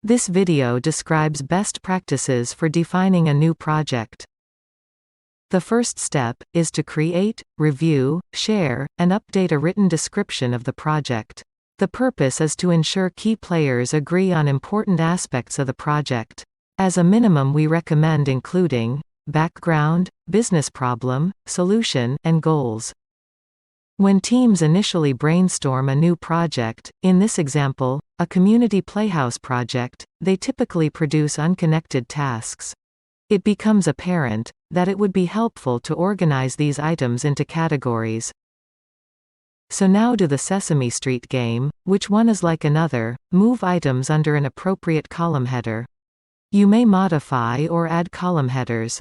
This video describes best practices for defining a new project. The first step is to create, review, share, and update a written description of the project. The purpose is to ensure key players agree on important aspects of the project. As a minimum, we recommend including background, business problem, solution, and goals. When teams initially brainstorm a new project, in this example, a community playhouse project, they typically produce unconnected tasks. It becomes apparent that it would be helpful to organize these items into categories. So now do the Sesame Street game, which one is like another, move items under an appropriate column header. You may modify or add column headers.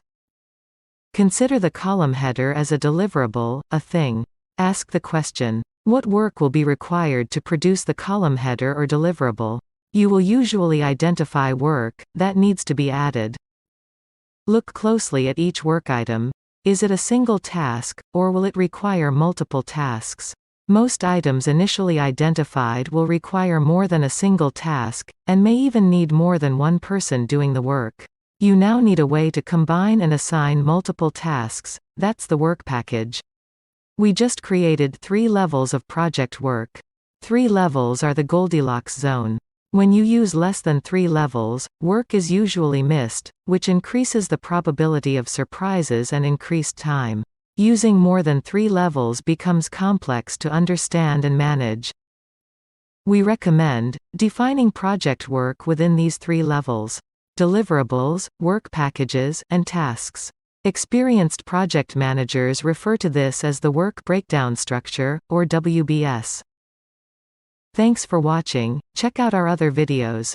Consider the column header as a deliverable, a thing. Ask the question, what work will be required to produce the column header or deliverable? You will usually identify work that needs to be added. Look closely at each work item. Is it a single task, or will it require multiple tasks? Most items initially identified will require more than a single task, and may even need more than one person doing the work. You now need a way to combine and assign multiple tasks. That's the work package. We just created 3 levels of project work. 3 levels are the Goldilocks zone. When you use less than 3 levels, work is usually missed, which increases the probability of surprises and increased time. Using more than 3 levels becomes complex to understand and manage. We recommend defining project work within these 3 levels: deliverables, work packages, and tasks. Experienced project managers refer to this as the work breakdown structure, or WBS. Thanks for watching. Check out our other videos.